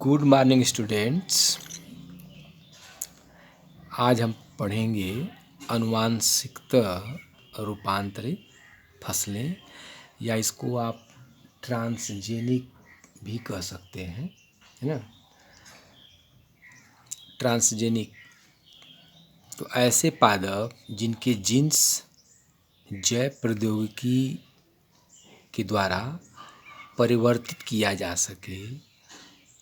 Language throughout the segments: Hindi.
Good morning students. आज हम पढ़ेंगे अनुवांशिकतः रूपांतरित फसलें, या इसको आप ट्रांसजेनिक भी कह सकते हैं, है ना। ट्रांसजेनिक तो ऐसे पादप जिनके जीन्स जैव प्रौद्योगिकी के द्वारा परिवर्तित किया जा सके,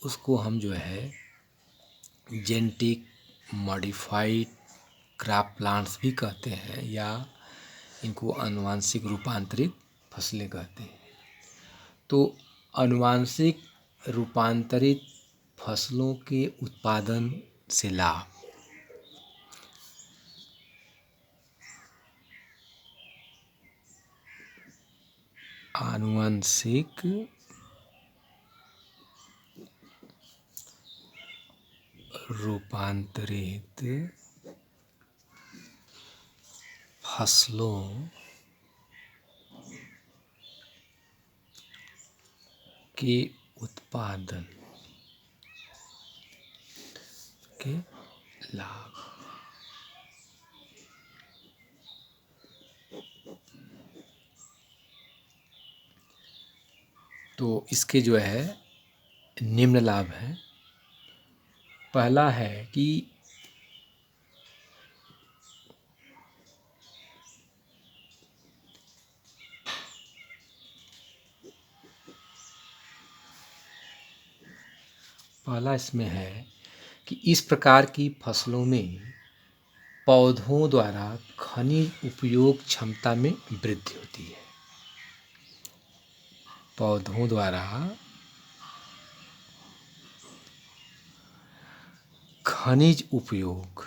उसको हम जो है जेनेटिक मॉडिफाइड क्रॉप प्लांट्स भी कहते हैं, या इनको आनुवांशिक रूपांतरित फसलें कहते हैं। तो आनुवांशिक रूपांतरित फसलों के उत्पादन से लाभ। आनुवांशिक रूपांतरित फसलों के उत्पादन के लाभ। तो इसके जो है निम्न लाभ हैं। पहला है कि पहला इसमें है कि इस प्रकार की फसलों में पौधों द्वारा खनिज उपयोग क्षमता में वृद्धि होती है। पौधों द्वारा खनिज उपयोग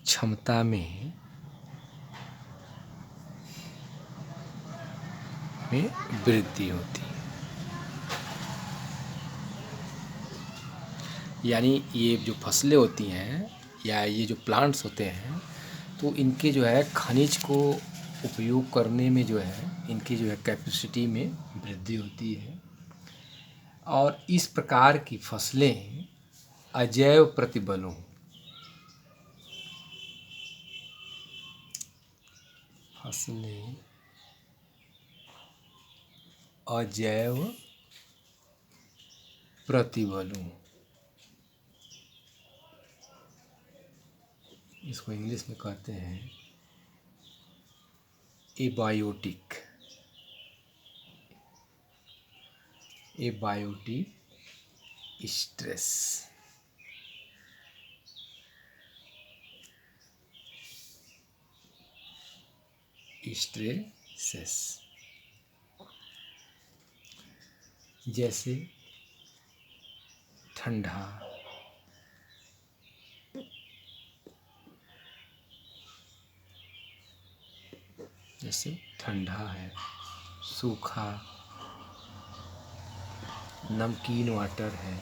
क्षमता में वृद्धि होती है। यानी ये जो फसलें होती हैं या ये जो प्लांट्स होते हैं, तो इनके जो है खनिज को उपयोग करने में जो है इनकी जो है कैपेसिटी में वृद्धि होती है। और इस प्रकार की फसलें अजैव प्रतिबलों इसको इंग्लिश में कहते हैं एबायोटिक स्ट्रेसेस जैसे ठंडा, है, सूखा, नमकीन वाटर है,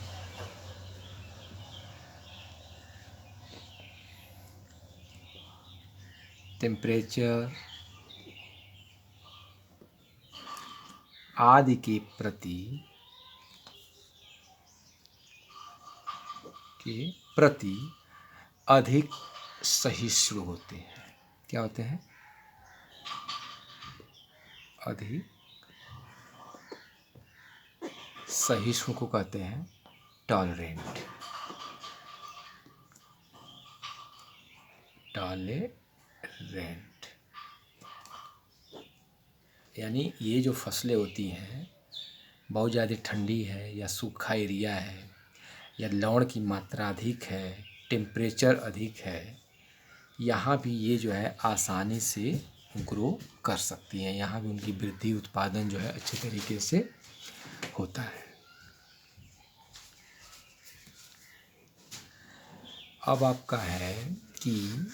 टेम्परेचर आदि के प्रति अधिक सहिष्णु होते हैं। क्या होते हैं? अधिक सहिष्णु को कहते हैं टॉलरेंट। यानी ये जो फसलें होती हैं, बहुत ज़्यादा ठंडी है या सूखा एरिया है या लवण की मात्रा अधिक है, टेम्परेचर अधिक है, यहाँ भी ये जो है आसानी से ग्रो कर सकती हैं। यहाँ भी उनकी वृद्धि उत्पादन जो है अच्छे तरीके से होता है। अब आपका है कि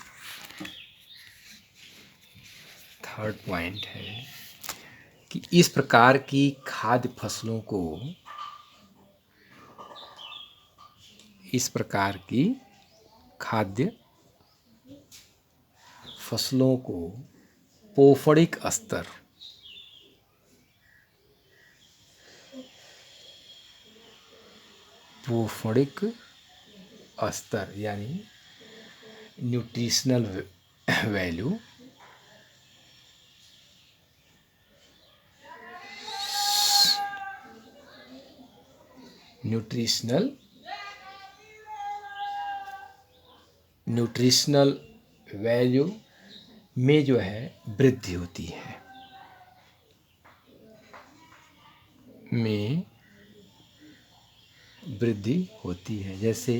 थर्ड पॉइंट है कि इस प्रकार की खाद्य फसलों को पोफड़िक स्तर, पोफड़िक स्तर यानी न्यूट्रिशनल वैल्यू, न्यूट्रिशनल वैल्यू में जो है वृद्धि होती है, में वृद्धि होती है। जैसे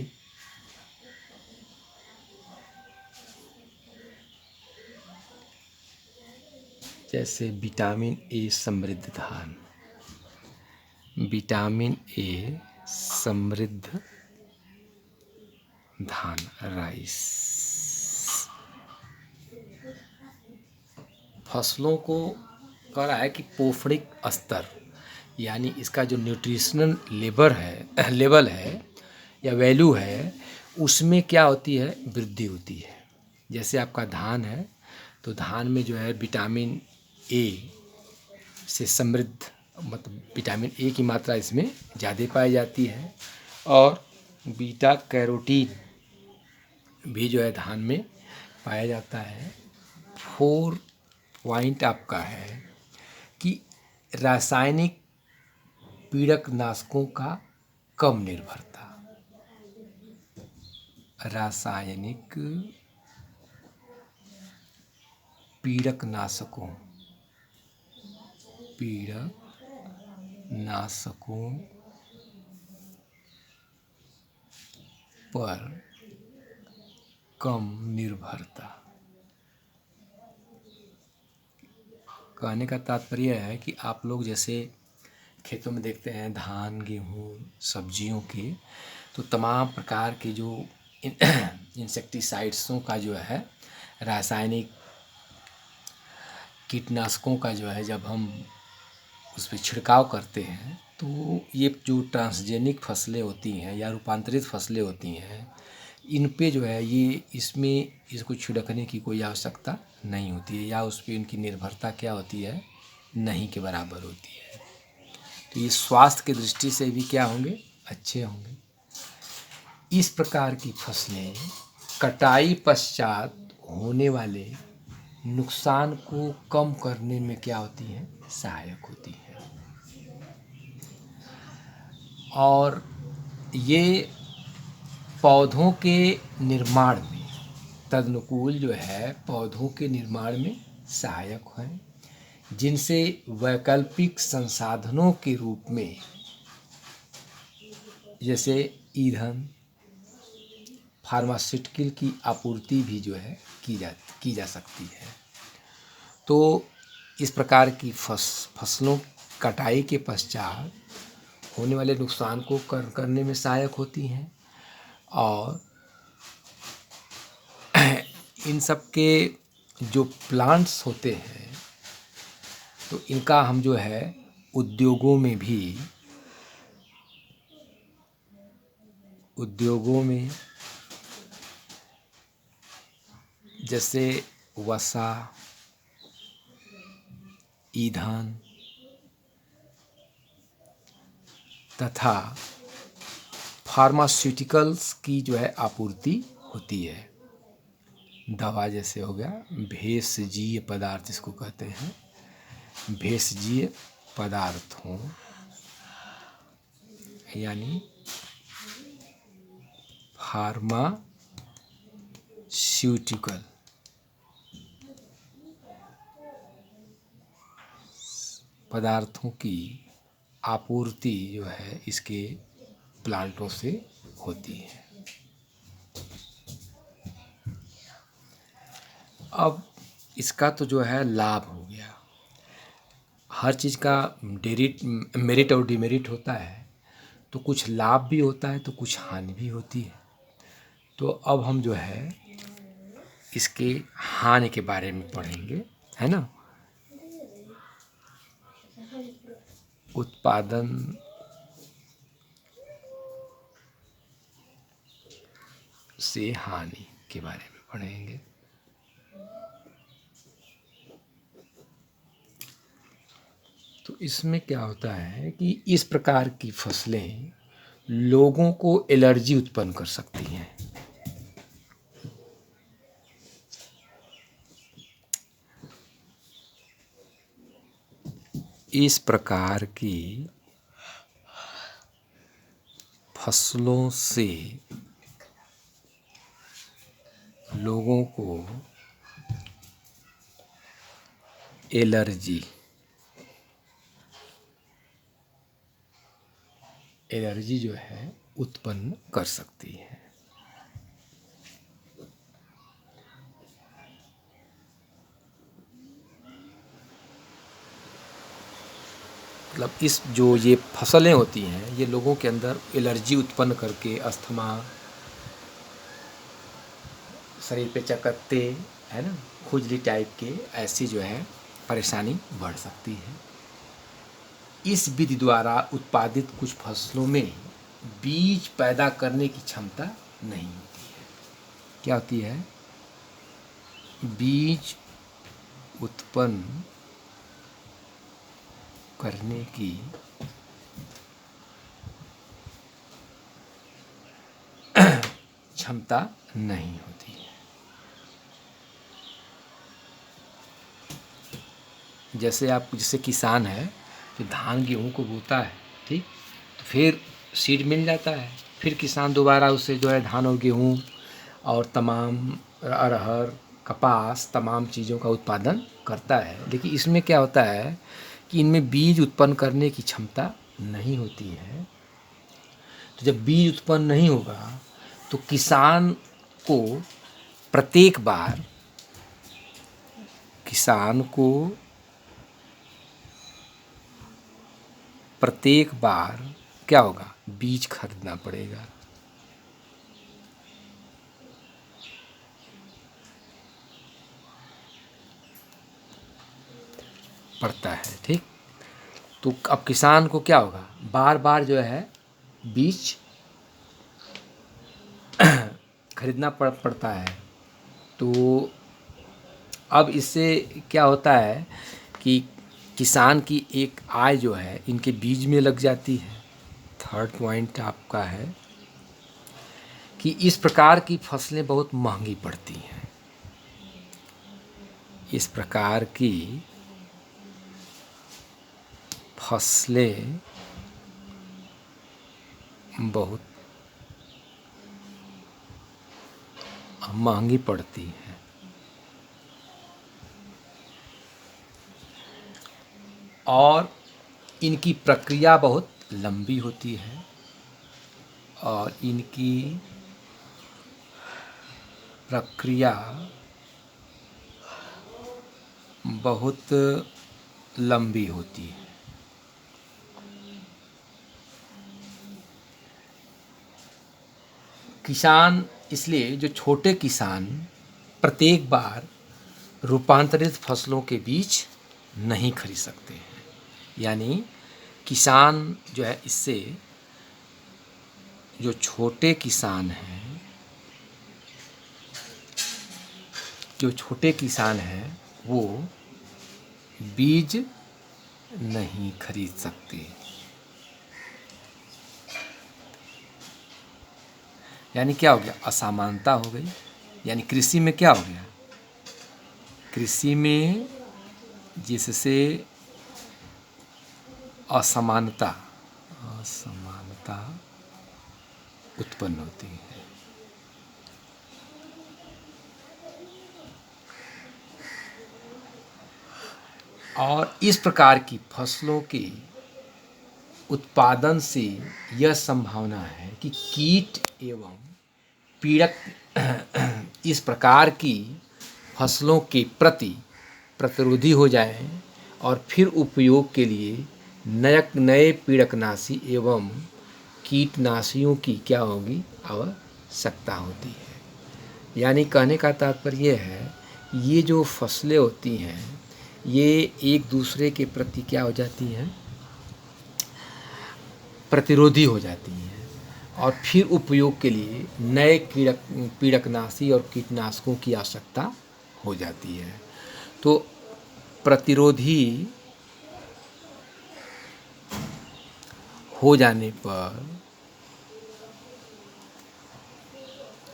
विटामिन ए समृद्ध धान, विटामिन ए समृद्ध धान राइस। फसलों को कह रहा है कि पोफड़िक स्तर यानी इसका जो न्यूट्रिशनल लेवल है या वैल्यू है, उसमें क्या होती है, वृद्धि होती है। जैसे आपका धान है तो धान में जो है विटामिन ए से समृद्ध, मतलब विटामिन ए की मात्रा इसमें ज़्यादा पाई जाती है, और बीटा कैरोटीन भी जो है धान में पाया जाता है। 4 पॉइंट आपका है कि रासायनिक पीड़कनाशकों का कम निर्भरता, रासायनिक पीड़कनाशकों पर कम निर्भरता। कहने का तात्पर्य है कि आप लोग जैसे खेतों में देखते हैं धान, गेहूँ, सब्जियों के, तो तमाम प्रकार के जो इंसेक्टिसाइड्सों का जो है, रासायनिक कीटनाशकों का जो है, जब हम उस पर छिड़काव करते हैं तो ये जो ट्रांसजेनिक फसलें होती हैं या रूपांतरित फसलें होती हैं, इन पे जो है ये इसको छिड़कने की कोई आवश्यकता नहीं होती है, या उस पर इनकी निर्भरता क्या होती है, नहीं के बराबर होती है। तो ये स्वास्थ्य की दृष्टि से भी क्या होंगे, अच्छे होंगे। इस प्रकार की फसलें कटाई पश्चात होने वाले नुकसान को कम करने में क्या होती हैं, सहायक होती हैं। और ये पौधों के निर्माण में, तदनुकूल जो है पौधों के निर्माण में सहायक हैं, जिनसे वैकल्पिक संसाधनों के रूप में जैसे ईंधन, फार्मास्यूटिकल की आपूर्ति भी जो है की जा सकती है। तो इस प्रकार की फसलों कटाई के पश्चात होने वाले नुकसान को करने में सहायक होती हैं, और इन सब के जो प्लांट्स होते हैं तो इनका हम जो है उद्योगों में जैसे वसा, ईंधन तथा फार्मास्यूटिकल्स की जो है आपूर्ति होती है। दवा जैसे हो गया, भेषजीय पदार्थ इसको कहते हैं, भेषजीय पदार्थों यानी फार्मास्यूटिकल पदार्थों की आपूर्ति जो है इसके प्लांटों से होती है। अब इसका तो जो है लाभ हो गया। हर चीज़ का मेरिट और डिमेरिट होता है, तो कुछ लाभ भी होता है तो कुछ हानि भी होती है। तो अब हम जो है इसके हानि के बारे में पढ़ेंगे, है ना। उत्पादन से हानि के बारे में पढ़ेंगे। इसमें क्या होता है कि इस प्रकार की फसलें लोगों को एलर्जी उत्पन्न कर सकती हैं। इस प्रकार की फसलों से लोगों को एलर्जी जो है उत्पन्न कर सकती है। मतलब इस जो ये फसलें होती हैं ये लोगों के अंदर एलर्जी उत्पन्न करके अस्थमा, शरीर पे चकत्ते, है ना, खुजली टाइप के ऐसी जो है परेशानी बढ़ सकती है। इस विधि द्वारा उत्पादित कुछ फसलों में बीज पैदा करने की क्षमता नहीं होती है। क्या होती है? बीज उत्पन्न करने की क्षमता नहीं होती है। जैसे किसान है जो धान गेहूँ को बोता है, ठीक, तो फिर सीड मिल जाता है, फिर किसान दोबारा उससे जो है धान और गेहूँ और तमाम अरहर, कपास, तमाम चीज़ों का उत्पादन करता है। लेकिन इसमें क्या होता है कि इनमें बीज उत्पन्न करने की क्षमता नहीं होती है। तो जब बीज उत्पन्न नहीं होगा तो किसान को प्रत्येक बार क्या होगा? बीज खरीदना पड़ेगा। पड़ता है, ठीक। तो अब किसान को क्या होगा? बार बार जो है बीज खरीदना पड़ता है। तो अब इससे क्या होता है कि किसान की एक आय जो है इनके बीज में लग जाती है। थर्ड पॉइंट आपका है कि इस प्रकार की फसलें बहुत महंगी पड़ती हैं। इस प्रकार की फसलें बहुत महंगी पड़ती हैं। और इनकी प्रक्रिया बहुत लंबी होती है और इनकी प्रक्रिया बहुत लंबी होती है। किसान, इसलिए जो छोटे किसान प्रत्येक बार रूपांतरित फसलों के बीज नहीं खरीद सकते हैं। यानी किसान जो है इससे जो छोटे किसान हैं वो बीज नहीं खरीद सकते। यानी क्या हो गया? असमानता हो गई। यानी कृषि में क्या हो गया? कृषि में जिससे असमानता उत्पन्न होती है। और इस प्रकार की फसलों के उत्पादन से यह संभावना है कि कीट एवं पीड़क इस प्रकार की फसलों के प्रति प्रतिरोधी हो जाएं और फिर उपयोग के लिए नए पीड़कनाशी एवं कीटनाशियों की क्या होगी? आवश्यकता होती है। यानी कहने का तात्पर्य यह है, ये जो फसलें होती हैं ये एक दूसरे के प्रति क्या हो जाती हैं? प्रतिरोधी हो जाती हैं और फिर उपयोग के लिए नए पीड़कनाशी और कीटनाशकों की आवश्यकता हो जाती है। तो प्रतिरोधी हो जाने पर,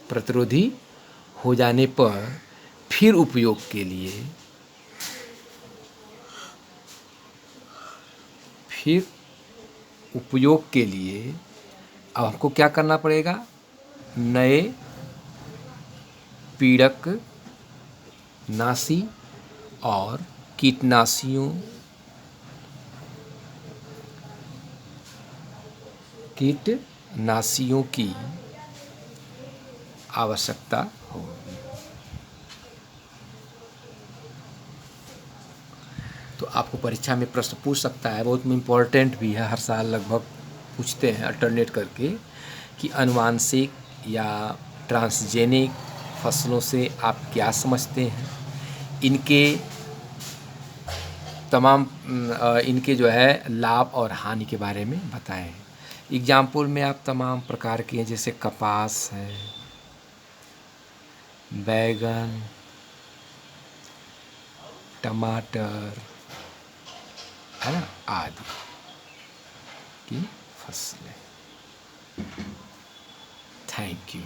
प्रतिरोधी हो जाने पर फिर उपयोग के लिए, फिर उपयोग के लिए अब हमको क्या करना पड़ेगा? नए पीड़क नाशी और कीटनाशियों की आवश्यकता होगी। तो आपको परीक्षा में प्रश्न पूछ सकता है, बहुत इम्पोर्टेंट भी है, हर साल लगभग पूछते हैं अल्टरनेट करके, कि अनुवांशिक या ट्रांसजेनिक फसलों से आप क्या समझते हैं, इनके तमाम इनके जो है लाभ और हानि के बारे में बताएं। एग्जाम्पल में आप तमाम प्रकार के हैं, जैसे कपास है, बैगन, टमाटर, है ना, आदि की फसलें। Thank you.